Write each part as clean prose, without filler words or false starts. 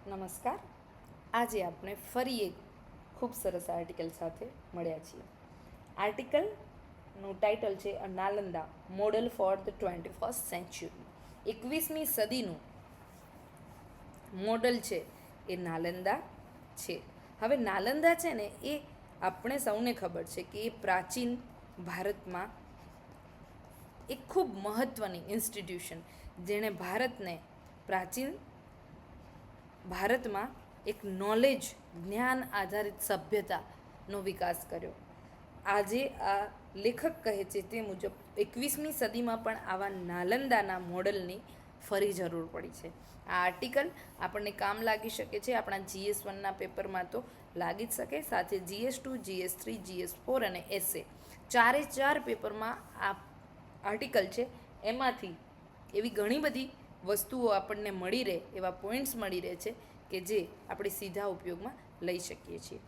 નમસ્કાર. આજે આપણે ફરી એક ખૂબ સરસ આર્ટિકલ સાથે મળ્યા છીએ. આર્ટિકલનું ટાઇટલ છે a Nalanda model for the 21st century. 21મી સદીનું મોડલ છે એ નાલંદા છે. હવે નાલંદા છે ને એ આપણે સૌને ખબર છે કે એ પ્રાચીન ભારતમાં એક ખૂબ મહત્ત્વની ઇન્સ્ટિટ્યુશન જેણે પ્રાચીન ભારતમાં એક નોલેજ જ્ઞાન આધારિત સભ્યતાનો વિકાસ કર્યો. આજે આ લેખક કહે છે તે મુજબ 21મી સદીમાં પણ આવા નાલંદાના મોડલની ફરી જરૂર પડી છે. આ આર્ટિકલ આપણને કામ લાગી શકે છે. આપણા GS1ના પેપરમાં તો લાગી જ શકે, સાથે GS2, GS3, GS4 અને એસે ચાર પેપરમાં આ આર્ટિકલ છે. એમાંથી એવી ઘણી બધી વસ્તુઓ આપણને મળી રહે, એવા પોઈન્ટ્સ મળી રહે છે કે જે આપણે સીધા ઉપયોગમાં લઈ શકીએ છીએ.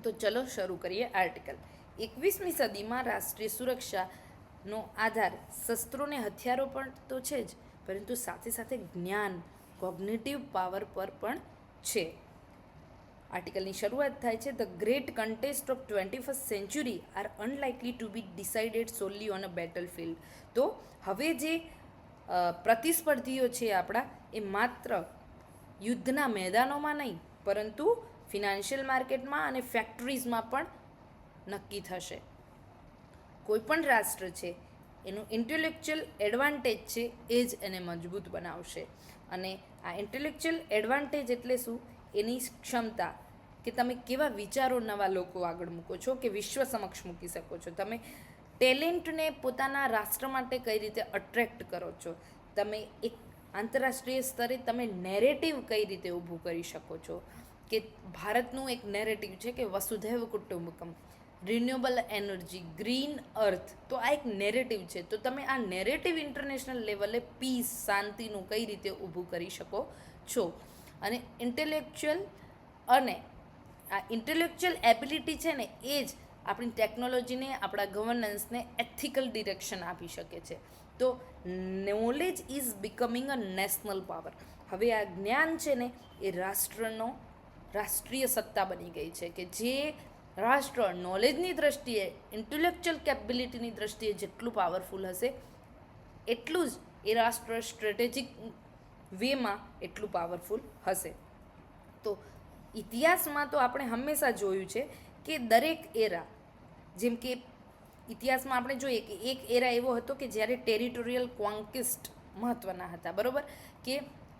તો ચલો શરૂ કરીએ આર્ટિકલ. 21મી સદીમાં રાષ્ટ્રીય સુરક્ષાનો આધાર શસ્ત્રોને હથિયારો પર તો છે જ, પરંતુ સાથે સાથે જ્ઞાન કોગ્નિટિવ પાવર પર પણ છે. આર્ટિકલની શરૂઆત થાય છે the great contest of 21st century are unlikely to be decided solely on a battlefield. તો હવે જે પ્રતિસ્પર્ધીઓ છે આપણા, એ માત્ર યુદ્ધના મેદાનોમાં નહીં પરંતુ ફિનાન્શિયલ માર્કેટમાં અને ફેક્ટરીઝમાં પણ નક્કી થશે. કોઈપણ રાષ્ટ્ર છે એનું ઇન્ટેલેક્ચ્યુઅલ એડવાન્ટેજ છે એ જ એને મજબૂત બનાવશે. અને આ ઇન્ટેલેક્ચ્યુઅલ એડવાન્ટેજ એટલે શું? એની ક્ષમતા કે તમે કેવા વિચારો નવા લોકો આગળ મૂકો છો, કે વિશ્વ સમક્ષ મૂકી શકો છો. તમે ટેલેન્ટને પોતાના રાષ્ટ્ર માટે કઈ રીતે અટ્રેક્ટ કરો છો. તમે એક આંતરરાષ્ટ્રીય સ્તરે તમે નેરેટિવ કઈ રીતે ઊભું કરી શકો છો. કે ભારતનું એક નેરેટિવ છે કે વસુધૈવ કુટુંબકમ, રિન્યુએબલ એનર્જી, ગ્રીન અર્થ. તો આ એક નેરેટિવ છે. તો તમે આ નેરેટિવ ઇન્ટરનેશનલ લેવલે પીસ, શાંતિનું કઈ રીતે ઊભું કરી શકો છો. અને આ ઇન્ટેલેક્ચ્યુઅલ એબિલિટી છે ને એ જ આપણી ટેકનોલોજીને, આપણા ગવર્નન્સને એથિકલ ડિરેક્શન આપી શકે છે. તો knowledge is becoming a national power. હવે આ જ્ઞાન છે ને એ રાષ્ટ્રીય સત્તા બની ગઈ છે. કે જે રાષ્ટ્ર નોલેજની દ્રષ્ટિએ, ઇન્ટેલેક્ચ્યુઅલ કેપેબિલિટીની દ્રષ્ટિએ જેટલું પાવરફુલ હશે, એટલું જ એ રાષ્ટ્ર સ્ટ્રેટેજિક વેમાં એટલું પાવરફુલ હશે. તો ઇતિહાસમાં તો આપણે હંમેશા જોયું છે કે દરેક એરા, જેમ કે ઇતિહાસમાં આપણે જોઈએ કે એક એરા એવો હતો કે જ્યારે ટેરિટોરિયલ કોન્ક્વિસ્ટ મહત્ત્વના હતા, બરાબર? કે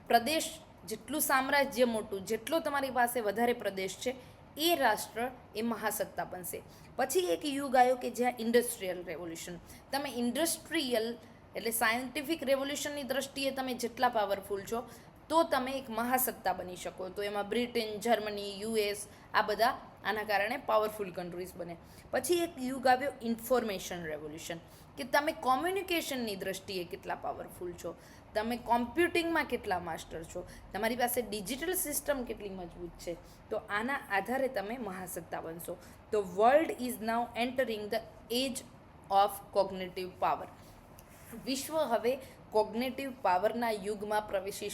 પ્રદેશ જેટલું સામ્રાજ્ય મોટું, જેટલો તમારી પાસે વધારે પ્રદેશ છે, એ રાષ્ટ્ર એ મહાસત્તા બનશે. પછી એક યુગ આવ્યો કે જ્યાં ઇન્ડસ્ટ્રીયલ રેવોલ્યુશન, તમે ઇન્ડસ્ટ્રીયલ એટલે સાયન્ટિફિક રેવોલ્યુશનની દ્રષ્ટિએ તમે જેટલા પાવરફુલ છો તો તમે એક મહાસત્તા બની શકો. તો એમાં બ્રિટન, જર્મની, US આ બધા આના કારણે પાવરફુલ કન્ટ્રીઝ બને. પછી એક યુગ આવ્યો ઇન્ફોર્મેશન રેવોલ્યુશન, કે તમે કોમ્યુનિકેશનની દ્રષ્ટિએ કેટલા પાવરફુલ છો, તમે કોમ્પ્યુટિંગમાં કેટલા માસ્ટર છો, તમારી પાસે ડિજિટલ સિસ્ટમ કેટલી મજબૂત છે. તો આના આધારે તમે મહાસત્તા બનશો. તો world is now entering the age of cognitive power. વિશ્વ હવે કોગ્નેટિવ પાવરના યુગમાં પ્રવેશી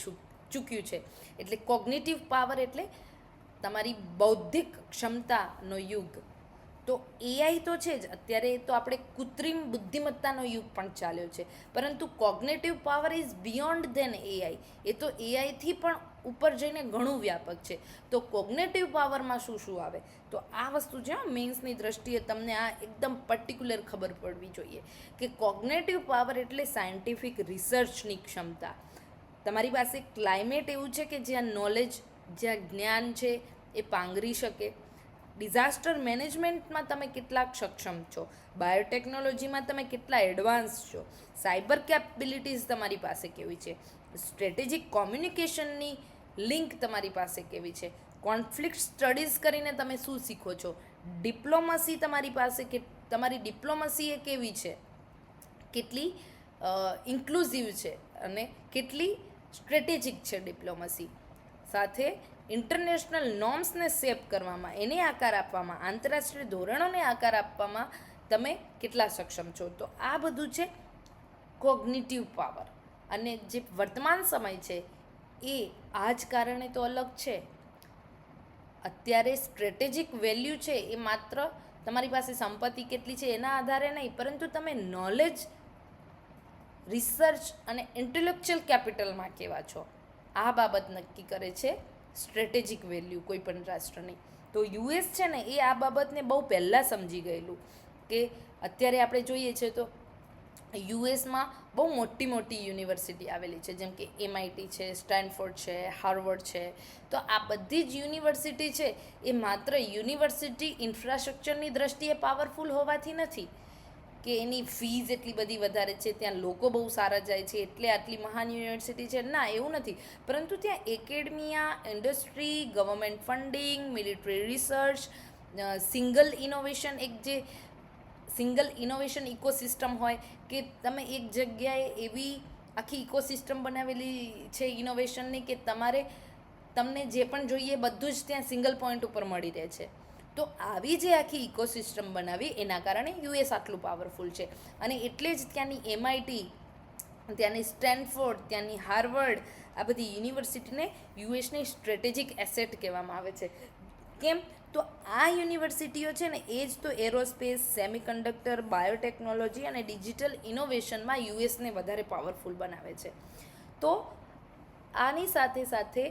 ચૂક્યું છે. એટલે કોગ્નેટિવ પાવર એટલે તમારી બૌદ્ધિક ક્ષમતાનો યુગ. તો AI તો છે જ, અત્યારે તો આપણે કૃત્રિમ બુદ્ધિમત્તાનો યુગ પણ ચાલ્યો છે. પરંતુ cognitive power is beyond then AI. એ તો AIથી પણ ઉપર જઈને ઘણું વ્યાપક છે. તો કોગ્નેટિવ પાવરમાં શું શું આવે? તો આ વસ્તુ છે મેન્સની દ્રષ્ટિએ તમને આ એકદમ પર્ટિક્યુલર ખબર પડવી જોઈએ કે કોગ્નેટિવ પાવર એટલે સાયન્ટિફિક રિસર્ચની ક્ષમતા. તમારી પાસે ક્લાઇમેટ એવું છે કે જ્યાં નોલેજ, જ્યાં જ્ઞાન છે એ પાંગરી શકે. ડિઝાસ્ટર મેનેજમેન્ટમાં તમે કેટલાક સક્ષમ છો, બાયોટેકનોલોજીમાં તમે કેટલા એડવાન્સ છો, સાયબર કેપેબિલિટીઝ તમારી પાસે કેવી છે, સ્ટ્રેટેજિક કોમ્યુનિકેશનની લિંક તમારી પાસે કેવી છે, કોન્ફ્લિક્ટ સ્ટડીઝ કરીને તમે શું શીખો છો, ડિપ્લોમસી તમારી પાસે તમારી ડિપ્લોમસી એ કેવી છે, કેટલી ઇન્ક્લુઝિવ છે અને કેટલી સ્ટ્રેટેજિક છે ડિપ્લોમસી. સાથે ઇન્ટરનેશનલ નોર્મ્સને શેપ કરવામાં, એને આકાર આપવામાં, આંતરરાષ્ટ્રીય ધોરણોને આકાર આપવામાં તમે કેટલા સક્ષમ છો. તો આ બધું છે કોગ્નિટિવ પાવર. અને જે વર્તમાન સમય છે એ આ જ કારણે તો અલગ છે. અત્યારે સ્ટ્રેટેજિક વેલ્યુ છે એ માત્ર તમારી પાસે સંપત્તિ કેટલી છે એના આધારે નહીં, પરંતુ તમે નોલેજ, રિસર્ચ અને ઇન્ટેલેક્ચ્યુઅલ કેપિટલમાં કેવા છો આ બાબત નક્કી કરે છે સ્ટ્રેટેજિક વેલ્યુ કોઈ પણ રાષ્ટ્રની. તો યુએસ છે ને એ આ બાબતને બહુ પહેલાં સમજી ગયેલું કે અત્યારે આપણે જોઈએ છે તો યુએસમાં બહુ મોટી મોટી યુનિવર્સિટી આવેલી છે, જેમ કે MIT છે, સ્ટેનફોર્ડ છે, હાર્વર્ડ છે. તો આ બધી જ યુનિવર્સિટી છે એ માત્ર યુનિવર્સિટી ઇન્ફ્રાસ્ટ્રક્ચરની દ્રષ્ટિએ પાવરફુલ હોવાથી નથી કે એની ફીઝ એટલી બધી વધારે છે, ત્યાં લોકો બહુ સારા જાય છે એટલે આટલી મહાન યુનિવર્સિટી છે, ના એવું નથી. પરંતુ ત્યાં academia, industry, government funding, military research, single innovation ecosystem હોય કે તમે એક જગ્યાએ એવી આખી ઇકોસિસ્ટમ બનાવેલી છે ઇનોવેશનની કે તમને જે પણ જોઈએ બધું જ ત્યાં સિંગલ પોઈન્ટ ઉપર મળી રહે છે. તો આવી જે આખી ઇકોસિસ્ટમ બનાવી એના કારણે યુએસ આટલું પાવરફુલ છે. અને એટલે જ ત્યાંની MIT, ત્યાંની સ્ટેનફોર્ડ, ત્યાંની હાર્વર્ડ, આ બધી યુનિવર્સિટીને યુએસની સ્ટ્રેટેજિક એસેટ કહેવામાં આવે છે. કેમ? તો આ યુનિવર્સિટીઓ છે ને એ જ તો એરોસ્પેસ, સેમિકન્ડક્ટર, બાયોટેકનોલોજી અને ડિજિટલ ઇનોવેશનમાં યુએસને વધારે પાવરફુલ બનાવે છે. તો આની સાથે સાથે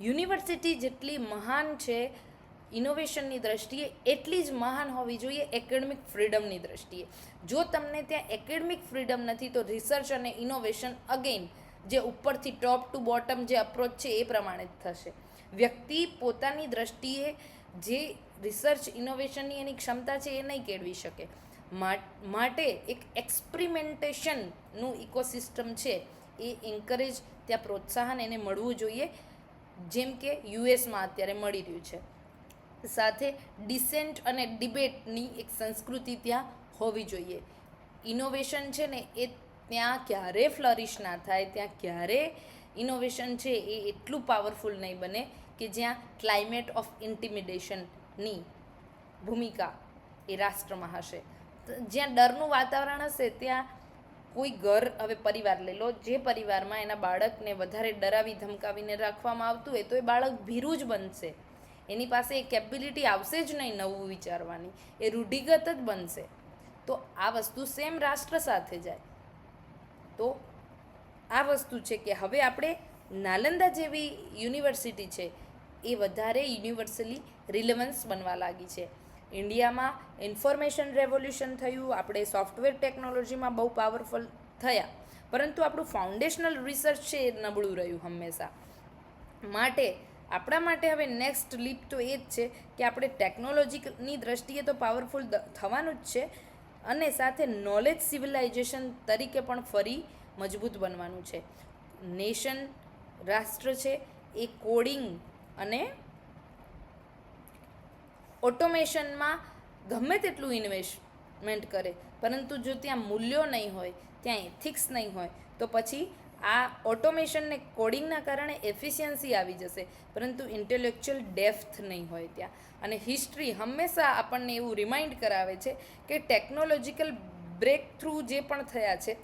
યુનિવર્સિટી જેટલી મહાન છે ઇનોવેશનની દ્રષ્ટિએ, એટલી જ મહાન હોવી જોઈએ એકેડમિક ફ્રીડમની દ્રષ્ટિએ. જો તમને ત્યાં એકેડમિક ફ્રીડમ નથી તો રિસર્ચ અને ઇનોવેશન અગેન જે ઉપરથી ટોપ ટુ બોટમ જે અપ્રોચ છે એ પ્રમાણે જ થશે. વ્યક્તિ પોતાની દ્રષ્ટિએ જે રિસર્ચ ઇનોવેશનની એની ક્ષમતા છે એ નહીં કેળવી શકે. માટે એક એક્સપેરિમેન્ટેશનનું ઇકોસિસ્ટમ છે એ એન્કરેજ, ત્યાં પ્રોત્સાહન એને મળવું જોઈએ, જેમ કે યુએસમાં અત્યારે મળી રહ્યું છે. સાથે ડિસેન્ટ અને ડિબેટની એક સંસ્કૃતિ ત્યાં હોવી જોઈએ. ઇનોવેશન છે ને એ ત્યાં ક્યારે ફ્લરિશ ના થાય, ત્યાં ક્યારે ઇનોવેશન છે એ એટલું પાવરફુલ નહીં બને કે જ્યાં ક્લાઇમેટ ઓફ ઇન્ટિમિડેશનની ભૂમિકા એ રાષ્ટ્રમાં હશે. જ્યાં ડરનું વાતાવરણ હશે ત્યાં કોઈ ઘર, હવે પરિવાર લઈ લો, જે પરિવારમાં એના બાળકને વધારે ડરાવી ધમકાવીને રાખવામાં આવતું હોય તો એ બાળક ભીરું જ બનશે. એની પાસે એક કેપેબિલિટી આવશે જ નહીં નવું વિચારવાની, એ રૂઢિગત જ બનશે. તો આ વસ્તુ સેમ રાષ્ટ્ર સાથે જાય. તો આ વસ્તુ છે કે હવે આપણે નાલંદા જેવી યુનિવર્સિટી છે એ વધારે યુનિવર્સલી રિલેવન્સ બનવા લાગી છે. ઇન્ડિયામાં ઇન્ફોર્મેશન રેવોલ્યુશન થયું, આપણે સોફ્ટવેર ટેકનોલોજીમાં બહુ પાવરફુલ થયા, પરંતુ આપણું ફાઉન્ડેશનલ રિસર્ચ છે એ નબળું રહ્યું હંમેશા. આપણા માટે હવે નેક્સ્ટ લીપ તો એ જ છે કે આપણે ટેકનોલોજીની દ્રષ્ટિએ તો પાવરફુલ થવાનું જ છે, અને સાથે નોલેજ સિવિલાઇઝેશન તરીકે પણ ફરી મજબૂત બનવાનું છે. નેશન, રાષ્ટ્ર છે એ કોડિંગ અને ઓટોમેશનમાં ગમે તેટલું ઇન્વેસ્ટમેન્ટ કરે, પરંતુ જો ત્યાં મૂલ્યો નહીં હોય, ત્યાં એથિક્સ નહીં હોય, તો પછી આ ઓટોમેશન ને કોડિંગના કારણે એફિશિયન્સી આવી જશે, પરંતુ ઇન્ટેલેક્ચ્યુઅલ ડેપ્થ નહીં હોય ત્યાં. અને હિસ્ટ્રી હંમેશા આપણને એવું રિમાઇન્ડ કરાવે છે કે ટેકનોલોજીકલ બ્રેક થ્રુ જે પણ થયા છે,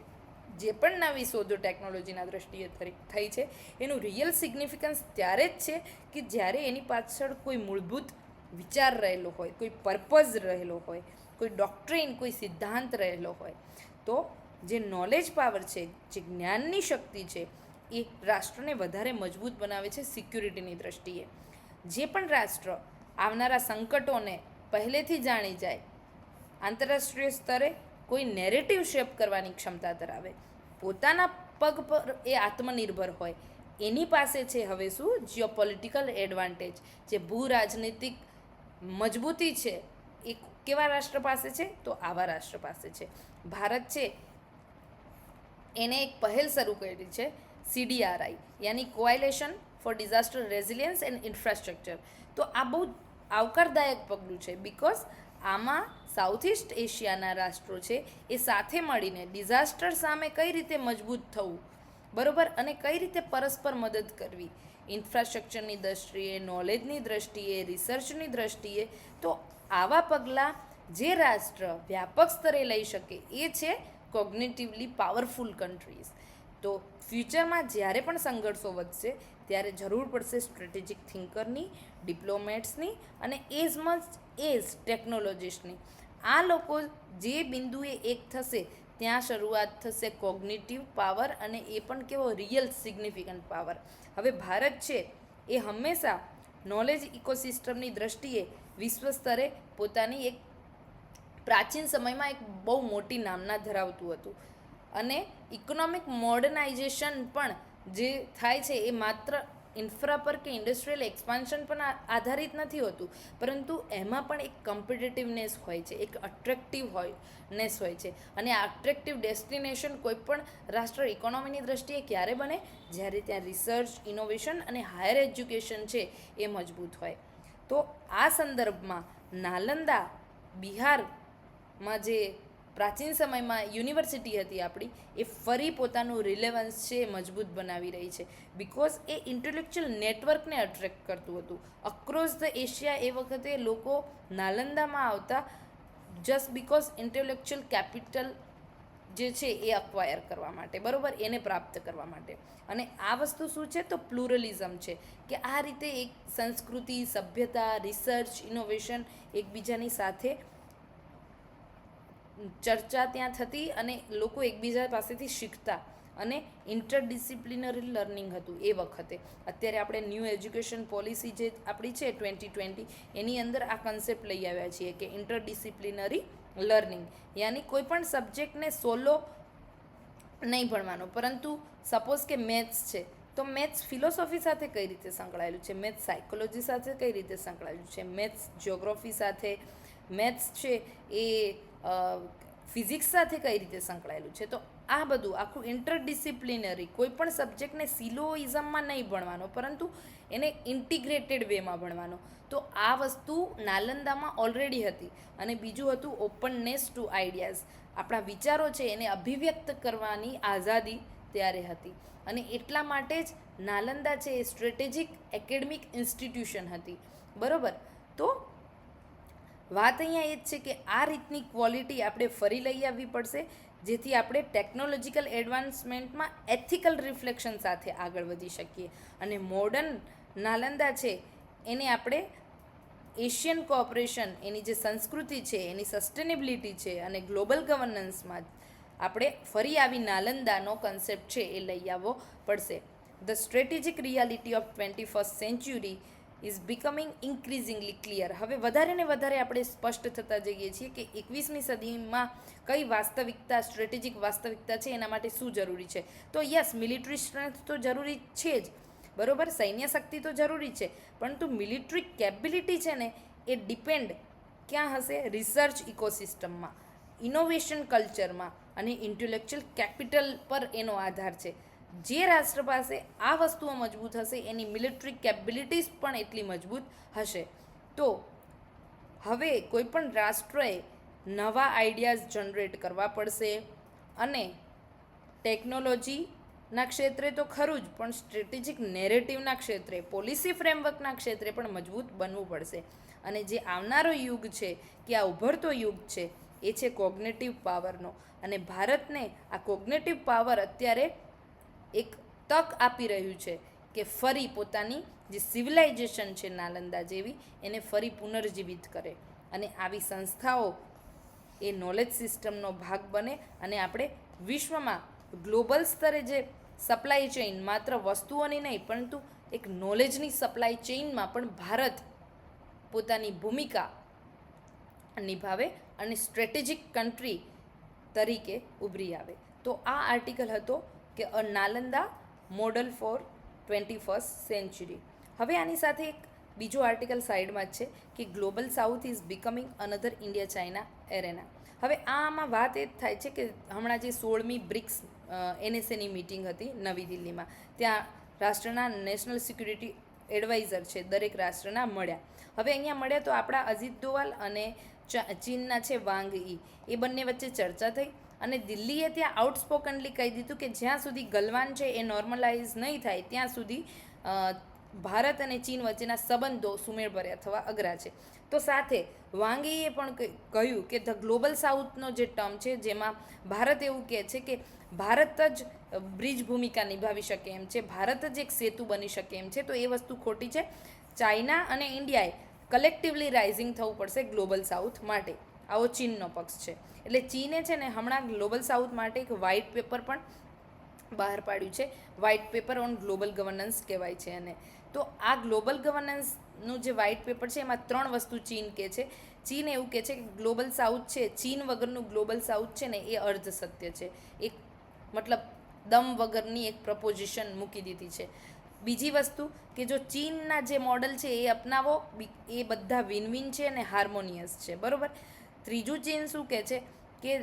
જે પણ નવી શોધો ટેકનોલોજીના દ્રષ્ટિએ થઈ છે, એનું રિયલ સિગ્નિફિકન્સ ત્યારે જ છે કે જ્યારે એની પાછળ કોઈ મૂળભૂત વિચાર રહેલો હોય, કોઈ પર્પઝ રહેલો હોય, કોઈ ડોક્ટ્રીન, કોઈ સિદ્ધાંત રહેલો હોય. તો જે નોલેજ પાવર છે, જે જ્ઞાનની શક્તિ છે, એ રાષ્ટ્રને વધારે મજબૂત બનાવે છે સિક્યુરિટીની દ્રષ્ટિએ. જે પણ રાષ્ટ્ર આવનારા સંકટોને પહેલેથી જાણી જાય, આંતરરાષ્ટ્રીય સ્તરે કોઈ નેરેટિવ શેપ કરવાની ક્ષમતા ધરાવે, પોતાના પગ પર એ આત્મનિર્ભર હોય, એની પાસે છે હવે શું? Geopolitical advantage. જે ભૂ રાજનીતિક મજબૂતી છે એ કેવા રાષ્ટ્ર પાસે છે? તો આવા રાષ્ટ્ર પાસે છે. ભારત છે એને એક પહેલ શરૂ કરી છે, CDRI, યાની coalition for disaster resilience and infrastructure. તો આ બહુ આવકારદાયક પગલું છે, બિકોઝ આમાં સાઉથ ઇસ્ટ એશિયાના રાષ્ટ્રો છે એ સાથે મળીને ડિઝાસ્ટર સામે કઈ રીતે મજબૂત થવું, બરાબર, અને કઈ રીતે પરસ્પર મદદ કરવી, ઇન્ફ્રાસ્ટ્રક્ચરની દ્રષ્ટિએ, નોલેજની દ્રષ્ટિએ, રિસર્ચની દ્રષ્ટિએ. તો આવા પગલાં જે રાષ્ટ્ર વ્યાપક સ્તરે લઈ શકે એ છે કોગ્નિટિવલી પાવરફુલ કન્ટ્રીઝ. તો ફ્યુચરમાં જ્યારે પણ સંઘર્ષો વધશે ત્યારે જરૂર પડશે સ્ટ્રેટેજિક થિંકરની, ડિપ્લોમેટ્સની અને એઝ મચ એઝ ટેકનોલોજીસ્ટની. આ લોકો જે બિંદુએ એક થશે ત્યાં શરૂઆત થશે કોગ્નિટિવ પાવર, અને એ પણ કેવો રિયલ સિગ્નિફિકન્ટ પાવર. હવે ભારત છે એ હંમેશા નોલેજ ઇકોસિસ્ટમની દ્રષ્ટિએ વિશ્વ સ્તરે પોતાની એક પ્રાચીન સમયમાં એક બહુ મોટી નામના ધરાવતું હતું. અને ઇકોનોમિક મોડર્નાઇઝેશન પણ જે થાય છે એ માત્ર ઇન્ફ્રા પર કે ઇન્ડસ્ટ્રીયલ એક્સપાન્શન પર આધારિત નથી હોતું, પરંતુ એમાં પણ એક કમ્પિટિટિવનેસ હોય છે, એક અટ્રેક્ટિવનેસ હોય છે. અને આ અટ્રેક્ટિવ ડેસ્ટિનેશન કોઈ પણ રાષ્ટ્ર ઇકોનોમીની દ્રષ્ટિએ ક્યારે બને? જ્યારે ત્યાં રિસર્ચ, ઇનોવેશન અને હાયર એજ્યુકેશન છે એ મજબૂત હોય. તો આ સંદર્ભમાં નાલંદા બિહારમાં જે પ્રાચીન સમયમાં યુનિવર્સિટી હતી આપણી, એ ફરી પોતાનું રિલેવન્સ છે એ મજબૂત બનાવી રહી છે. બિકોઝ એ ઇન્ટેલેક્ચ્યુઅલ નેટવર્કને અટ્રેક્ટ કરતું હતું. અક્રોસ ધ એશિયા એ વખતે લોકો નાલંદામાં આવતા જસ્ટ બિકોઝ ઇન્ટેલેક્ચ્યુઅલ કેપિટલ જે છે એ અક્વાયર કરવા માટે, બરાબર, એને પ્રાપ્ત કરવા માટે. અને આ વસ્તુ શું છે? તો પ્લુરલિઝમ છે, કે આ રીતે એક સંસ્કૃતિ, સભ્યતા, રિસર્ચ, ઇનોવેશન એકબીજાની સાથે ચર્ચા ત્યાં થતી અને લોકો એકબીજા પાસેથી શીખતા, અને ઇન્ટરડિસિપ્લિનરી લર્નિંગ હતું એ વખતે. અત્યારે આપણે ન્યૂ એજ્યુકેશન પોલિસી જે આપણી છે 2020, એની અંદર આ કન્સેપ્ટ લઈ આવ્યા છીએ કે ઇન્ટરડિસિપ્લિનરી લર્નિંગ, યાની કોઈ પણ સબ્જેક્ટને સોલો નહીં ભણવાનો, પરંતુ સપોઝ કે મેથ્સ છે તો મેથ્સ ફિલોસોફી સાથે કઈ રીતે સંકળાયેલું છે, મેથ્સ સાયકોલોજી સાથે કઈ રીતે સંકળાયેલું છે, મેથ્સ જ્યોગ્રાફી સાથે, મેથ્સ છે એ ફિઝિક્સ સાથે કઈ રીતે સંકળાયેલું છે. તો આ બધું આખું ઇન્ટરડિસિપ્લિનરી, કોઈ પણ સબ્જેક્ટને સિલોઇઝમમાં નહીં ભણવાનો, પરંતુ એને ઇન્ટિગ્રેટેડ વેમાં ભણવાનો. તો આ વસ્તુ નાલંદામાં ઓલરેડી હતી. અને બીજું હતું ઓપનનેસ ટુ આઈડિયાઝ. આપણા વિચારો છે એને અભિવ્યક્ત કરવાની આઝાદી ત્યારે હતી. અને એટલા માટે જ નાલંદા છે એ સ્ટ્રેટેજિક એકેડમિક ઇન્સ્ટિટ્યુશન હતી, બરાબર. તો વાત અહીંયા એ જ છે કે આ રીતની ક્વોલિટી આપણે ફરી લઈ આવવી પડશે, જેથી આપણે ટેકનોલોજીકલ એડવાન્સમેન્ટમાં એથિકલ રિફ્લેક્શન સાથે આગળ વધી શકીએ. અને મોડર્ન નાલંદા છે એને આપણે એશિયન કોઓપરેશન, એની જે સંસ્કૃતિ છે, એની સસ્ટેનેબિલિટી છે અને ગ્લોબલ ગવર્નન્સમાં આપણે ફરી આવી નાલંદાનો કન્સેપ્ટ છે એ લઈ આવવો પડશે. The strategic reality of 21st century is becoming increasingly clear. હવે વધારે ને વધારે આપણે સ્પષ્ટ થતા જઈએ છીએ કે 21મી સદીમાં કઈ વાસ્તવિકતા, સ્ટ્રેટેજિક વાસ્તવિકતા છે, એના માટે શું જરૂરી છે. તો યસ, મિલિટરી સ્ટ્રેન્થ તો જરૂરી છે જ, બરાબર, સૈન્ય શક્તિ તો જરૂરી છે, પરંતુ મિલિટરી કેપેબિલિટી છે ને એ ડિપેન્ડ ક્યાં હશે? રિસર્ચ ઇકોસિસ્ટમમાં, ઇનોવેશન કલ્ચરમાં અને ઇન્ટેલેક્ચ્યુઅલ કેપિટલ પર એનો આધાર છે. જે રાષ્ટ્ર પાસે આ વસ્તુઓ મજબૂત હશે એની મિલિટરી કેપેબિલિટીઝ પણ એટલી મજબૂત હશે. તો હવે કોઈ પણ રાષ્ટ્રએ નવા આઈડિયાઝ જનરેટ કરવા પડશે, અને ટેકનોલોજીના ક્ષેત્રે તો ખરું જ, પણ સ્ટ્રેટેજિક નેરેટિવના ક્ષેત્રે, પોલિસી ફ્રેમવર્કના ક્ષેત્રે પણ મજબૂત બનવું પડશે. અને જે આવનારો યુગ છે, કે આ ઉભરતો યુગ છે, એ છે કોગ્નેટિવ પાવરનો. અને ભારતને આ કોગ્નેટિવ પાવર અત્યારે એક તક આપી રહ્યું છે કે ફરી પોતાની જે સિવિલાઇઝેશન છે નાલંદા જેવી, એને ફરી પુનર્જીવિત કરે. અને આવી સંસ્થાઓ એ નોલેજ સિસ્ટમનો ભાગ બને, અને આપણે વિશ્વમાં ગ્લોબલ સ્તરે જે સપ્લાય ચેઇન, માત્ર વસ્તુઓની નહીં પરંતુ એક નોલેજની સપ્લાય ચેઇનમાં પણ ભારત પોતાની ભૂમિકા નિભાવે અને સ્ટ્રેટેજિક કન્ટ્રી તરીકે ઉભરી આવે. તો આ આર્ટિકલ હતો કે a Nalanda model for 21st century. હવે આની સાથે એક બીજો આર્ટિકલ સાઈડમાં જ છે કે global south is becoming another India China arena. હવે આમાં વાત એ જ થાય છે કે હમણાં જે 16મી બ્રિક્સ NSAની મિટિંગ હતી નવી દિલ્હીમાં, ત્યાં રાષ્ટ્રના નેશનલ સિક્યુરિટી એડવાઇઝર છે દરેક રાષ્ટ્રના મળ્યા. હવે અહીંયા મળ્યા તો આપણા અજીત દોવાલ અને ચીનના છે વાંગ ઈ, એ બંને વચ્ચે ચર્ચા થઈ. અને દિલ્હીએ ત્યાં આઉટસ્પોકનલી કહી દીધું કે જ્યાં સુધી ગલવાન છે એ નોર્મલાઇઝ નહીં થાય ત્યાં સુધી ભારત અને ચીન વચ્ચેના સંબંધો સુમેળભર્યા થવા અઘરા છે. તો સાથે વાંગીએ પણ કહ્યું કે ધ ગ્લોબલ સાઉથનો જે ટર્મ છે, જેમાં ભારત એવું કહે છે કે ભારત જ બ્રિજ ભૂમિકા નિભાવી શકે એમ છે, ભારત જ એક સેતુ બની શકે એમ છે, તો એ વસ્તુ ખોટી છે. ચાઇના અને ઇન્ડિયાએ કલેક્ટિવલી રાઇઝિંગ થવું પડશે ગ્લોબલ સાઉથ માટે, આવો ચીનનો પક્ષ છે. એટલે ચીને છે ને હમણાં ગ્લોબલ સાઉથ માટે એક વ્હાઇટ પેપર પણ બહાર પાડ્યું છે. White paper on global governance કહેવાય છે. અને તો આ ગ્લોબલ ગવર્નન્સનું જે વ્હાઇટ પેપર છે એમાં 3 વસ્તુ ચીન કહે છે. ચીન એવું કહે છે કે ગ્લોબલ સાઉથ છે, ચીન વગરનું ગ્લોબલ સાઉથ છે ને એ અર્ધ સત્ય છે, એક મતલબ દમ વગરની એક પ્રપોઝિશન મૂકી દીધી છે. બીજી વસ્તુ કે જો ચીનના જે મોડલ છે એ અપનાવો, એ બધા વિન વિન છે અને હાર્મોનિયસ છે, બરાબર. ત્રીજું ચીન શું કહે છે કે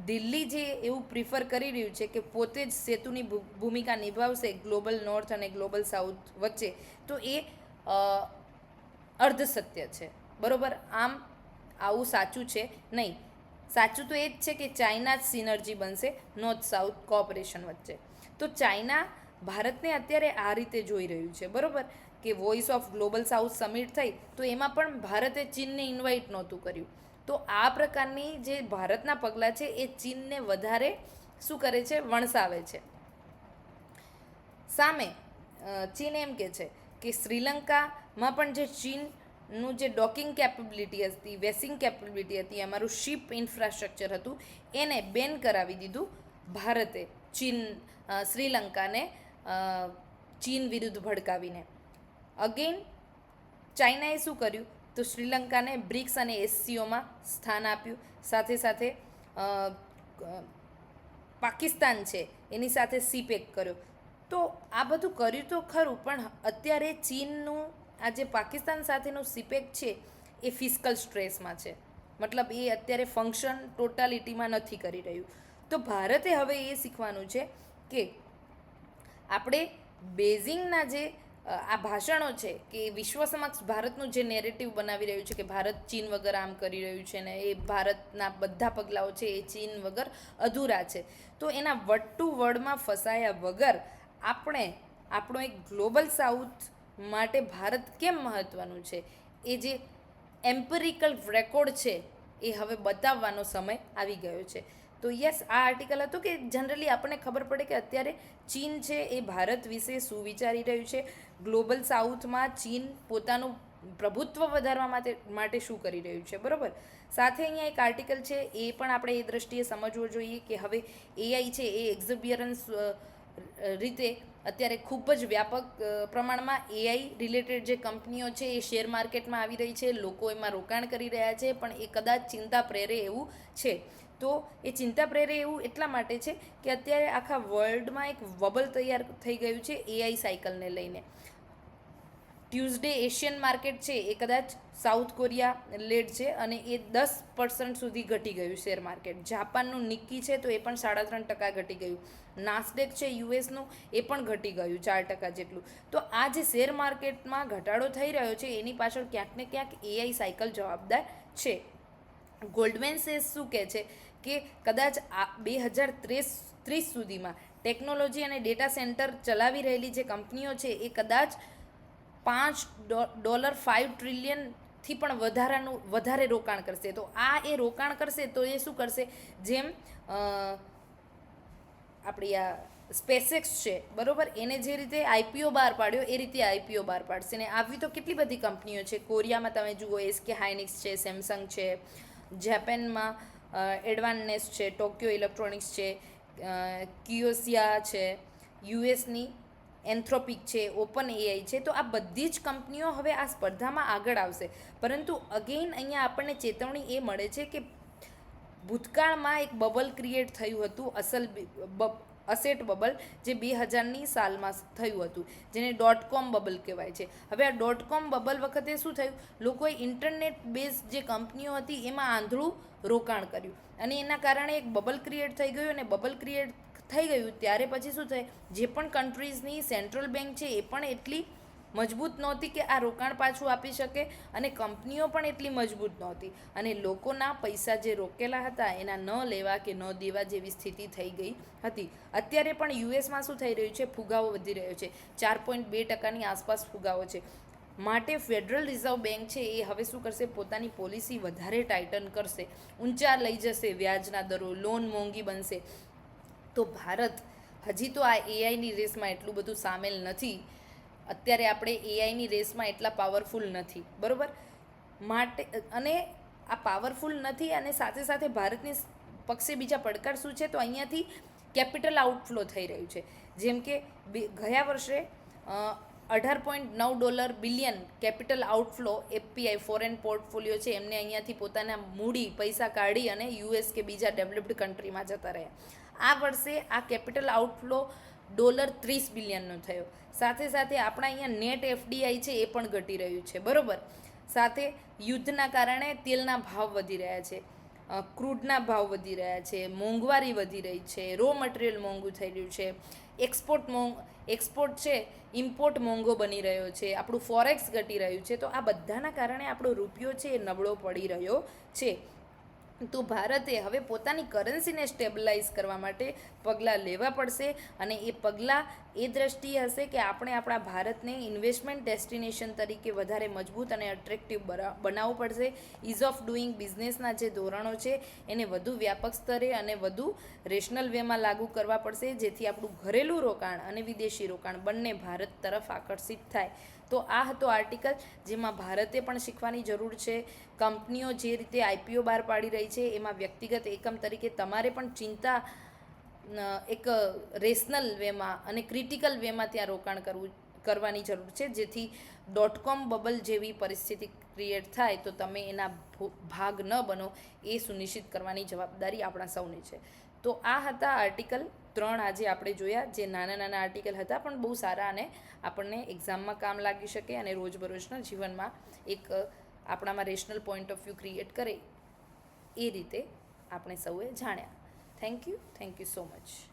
દિલ્હી જે એવું પ્રિફર કરી રહ્યું છે કે પોતે જ સેતુની ભૂમિકા નિભાવશે ગ્લોબલ નોર્થ અને ગ્લોબલ સાઉથ વચ્ચે, તો એ અર્ધ સત્ય છે, બરાબર. આમ આવું સાચું છે નહીં. સાચું તો એ જ છે કે ચાઇના જ સિનર્જી બનશે નોર્થ સાઉથ કોઓપરેશન વચ્ચે. તો ચાઇના ભારતને અત્યારે આ રીતે જોઈ રહ્યું છે, બરાબર, કે voice of global south summit થઈ તો એમાં પણ ભારતે ચીનને ઇન્વાઇટ નહોતું કર્યું. તો આ પ્રકારની જે ભારતના પગલાં છે એ ચીનને વધારે શું કરે છે, વણસાવે છે. સામે ચીન એમ કહે છે કે શ્રીલંકામાં પણ જે ચીનનું જે ડોકિંગ કેપેબિલિટી હતી, વેસિંગ કેપેબિલિટી હતી, અમારું શિપ ઇન્ફ્રાસ્ટ્રક્ચર હતું, એને બેન કરાવી દીધું ભારતે શ્રીલંકાને ચીન વિરુદ્ધ ભડકાવીને. અગેન ચાઇનાએ શું કર્યું તો શ્રીલંકાને બ્રિક્સ અને એસસીઓમાં સ્થાન આપ્યું. સાથે સાથે પાકિસ્તાન છે એની સાથે સીપેક કર્યો. તો આ બધું કર્યું તો ખરું, પણ અત્યારે ચીનનું આ જે પાકિસ્તાન સાથેનું સીપેક છે એ ફિસ્કલ સ્ટ્રેસમાં છે, મતલબ એ અત્યારે ફંક્શન ટોટાલિટીમાં નથી કરી રહ્યું. તો ભારતે હવે એ શીખવાનું છે કે આપણે બેઇજિંગના જે આ ભાષણો છે કે વિશ્વ સમક્ષ ભારતનું જે નેરેટિવ બનાવી રહ્યું છે કે ભારત ચીન વગર આમ કરી રહ્યું છે ને એ ભારતના બધા પગલાઓ છે એ ચીન વગર અધૂરા છે, તો એના વર્ડ ટુ વર્ડમાં ફસાયા વગર આપણે આપણો એક ગ્લોબલ સાઉથ માટે ભારત કેમ મહત્ત્વનું છે એ જે એમ્પિરિકલ રેકોર્ડ છે એ હવે બતાવવાનો સમય આવી ગયો છે. તો યસ, આ આર્ટિકલ હતું કે જનરલી આપણને ખબર પડે કે અત્યારે ચીન છે એ ભારત વિશે શું વિચારી રહ્યું છે, ગ્લોબલ સાઉથમાં ચીન પોતાનું પ્રભુત્વ વધારવા માટે શું કરી રહ્યું છે, બરાબર. સાથે અહીંયા એક આર્ટિકલ છે એ પણ આપણે એ દ્રષ્ટિએ સમજવો જોઈએ કે હવે એઆઈ છે એ એક્ઝિબિયરન્સ રીતે અત્યારે ખૂબ જ વ્યાપક પ્રમાણમાં એઆઈ રિલેટેડ જે કંપનીઓ છે એ શેર માર્કેટમાં આવી રહી છે, લોકો એમાં રોકાણ કરી રહ્યા છે, પણ એ કદાચ ચિંતા પ્રેરે એવું છે. તો એ ચિંતા પ્રેરે એવું એટલા માટે છે કે અત્યારે આખા વર્લ્ડમાં એક બબલ તૈયાર થઈ ગયું છે એઆઈ સાયકલને લઈને. ટ્યુઝડે એશિયન માર્કેટ છે એ કદાચ સાઉથ કોરિયા લેડ છે અને એ 10% સુધી ઘટી ગયું શેર માર્કેટ. જાપાનનું નિક્કી છે તો એ પણ 3.5% ઘટી ગયું. નાસ્ડેક છે યુએસનું એ પણ ઘટી ગયું 4% જેટલું. તો આ જે શેર માર્કેટમાં ઘટાડો થઈ રહ્યો છે એની પાછળ ક્યાંક ને ક્યાંક એઆઈ સાયકલ જવાબદાર છે. ગોલ્ડમેન સેસ શું કહે છે કે કદાચ 2030 સુધીમાં ટેકનોલોજી અને ડેટા સેન્ટર ચલાવી રહેલી જે કંપનીઓ છે એ કદાચ $5 ટ્રિલિયનથી પણ વધારે રોકાણ કરશે. તો આ એ રોકાણ કરશે તો એ શું કરશે, જેમ આપણી આ સ્પેસએક્સ છે, બરાબર, એને જે રીતે આઈપીઓ બહાર પાડ્યો એ રીતે આઈપીઓ બહાર પાડશે. ને આવી તો કેટલી બધી કંપનીઓ છે. કોરિયામાં તમે જુઓ એસકે હાઇનિક્સ છે, સેમસંગ છે, જાપાનમાં એડવાન્સ છે, ટોક્યો ઇલેક્ટ્રોનિક્સ છે, કિયોસિયા છે, યુએસની એન્થ્રોપિક છે, ઓપન એઆઈ છે. તો આ બધી જ કંપનીઓ હવે આ સ્પર્ધામાં આગળ આવશે. પરંતુ અગેઇન અહીંયા આપણને ચેતવણી એ મળે છે કે ભૂતકાળમાં એક બબલ ક્રિએટ થયું હતું, અસેટ બબલ, જે 2000ની સાલમાં થયું હતું, જેને .com બબલ કહેવાય છે. હવે આ .com બબલ વખતે શું થયું, લોકોએ ઇન્ટરનેટ બેઝ જે કંપનીઓ હતી એમાં આંધળું રોકાણ કર્યું અને એના કારણે એક બબલ ક્રિએટ થઈ ગયું. અને બબલ ક્રિએટ થઈ ગયું ત્યારે પછી શું થાય, જે પણ કન્ટ્રીઝની સેન્ટ્રલ બેંક છે એ પણ એટલી મજબૂત નહોતી કે આ રોકાણ પાછું આપી શકે, અને કંપનીઓ પણ એટલી મજબૂત નહોતી, અને લોકોના પૈસા જે રોકેલા હતા એના ન લેવા કે ન દેવા જેવી સ્થિતિ થઈ ગઈ હતી. અત્યારે પણ યુએસમાં શું થઈ રહ્યું છે, ફુગાવો વધી રહ્યો છે, 4.2% આસપાસ ફુગાવો છે. માટે ફેડરલ રિઝર્વ બેંક છે એ હવે શું કરશે, પોતાની પોલિસી વધારે ટાઇટન કરશે, ઊંચા લઈ જશે વ્યાજના દરો, લોન મોંઘી બનશે. તો ભારત હજી તો આ એઆઈની રેસમાં એટલું બધું સામેલ નથી. અત્યારે આપણે એઆઈની રેસમાં એટલા પાવરફુલ નથી, બરાબર? માટે અને આ પાવરફુલ નથી, અને સાથે સાથે ભારતની પક્ષે બીજા પડકાર શું છે, તો અહીંયાથી કેપિટલ આઉટફ્લો થઈ રહ્યું છે. જેમ કે ગયા વર્ષે $18.9 billion capital outflow FPI foreign portfolio છે એમને અહીંયાથી પોતાના મૂડી પૈસા કાઢી અને યુએસ કે બીજા ડેવલપ્ડ કન્ટ્રીમાં જતા રહ્યા. આ વર્ષે આ કેપિટલ આઉટફ્લો $30 બિલિયનનો થયો. સાથે સાથે આપણા અહીંયા નેટ એફડીઆઈ છે એ પણ ઘટી રહ્યું છે, બરાબર? સાથે યુદ્ધના કારણે તેલના ભાવ વધી રહ્યા છે, ક્રૂડના ભાવ વધી રહ્યા છે, મોંઘવારી વધી રહી છે, રો મટીરિયલ મોંઘું થઈ રહ્યું છે, એક્સપોર્ટ છે ઇમ્પોર્ટ મોંઘો બની રહ્યો છે, આપણું ફોરેક્સ ઘટી રહ્યું છે. તો આ બધાના કારણે આપણો રૂપિયો છે એ નબળો પડી રહ્યો છે. તો ભારતે હવે પોતાની કરન્સીને સ્ટેબલાઇઝ કરવા માટે પગલાં લેવા પડશે, અને એ પગલાં એ દ્રષ્ટિએ હશે કે આપણે આપણા ભારતને ઇન્વેસ્ટમેન્ટ ડેસ્ટિનેશન તરીકે વધારે મજબૂત અને અટ્રેક્ટિવ બનાવવું પડશે. ઇઝ ઓફ ડુઈંગ બિઝનેસના જે ધોરણો છે એને વધુ વ્યાપક સ્તરે અને વધુ રેશનલ વેમાં લાગુ કરવા પડશે, જેથી આપણું ઘરેલું રોકાણ અને વિદેશી રોકાણ બંને ભારત તરફ આકર્ષિત થાય. તો આ હતો આર્ટિકલ, જેમાં ભારતે પણ શીખવાની જરૂર છે. કંપનીઓ જે રીતે આઈપીઓ બહાર પાડી રહી છે એમાં વ્યક્તિગત એકમ તરીકે તમારે પણ ચિંતા એક રેશનલ વેમાં અને ક્રિટિકલ વેમાં ત્યાં રોકાણ કરવાની જરૂર છે, જેથી .com બબલ જેવી પરિસ્થિતિ ક્રિએટ થાય તો તમે એના ભાગ ન બનો, એ સુનિશ્ચિત કરવાની જવાબદારી આપણા સૌની છે. તો આ હતા આર્ટિકલ 3 આજે આપણે જોયા, જે નાના નાના આર્ટિકલ હતા પણ બહુ સારા, અને આપણને એક્ઝામમાં કામ લાગી શકે અને રોજબરોજના જીવનમાં એક આપણામાં rational point of view create કરે એ રીતે આપણે સૌએ જાણ્યા. Thank you so much.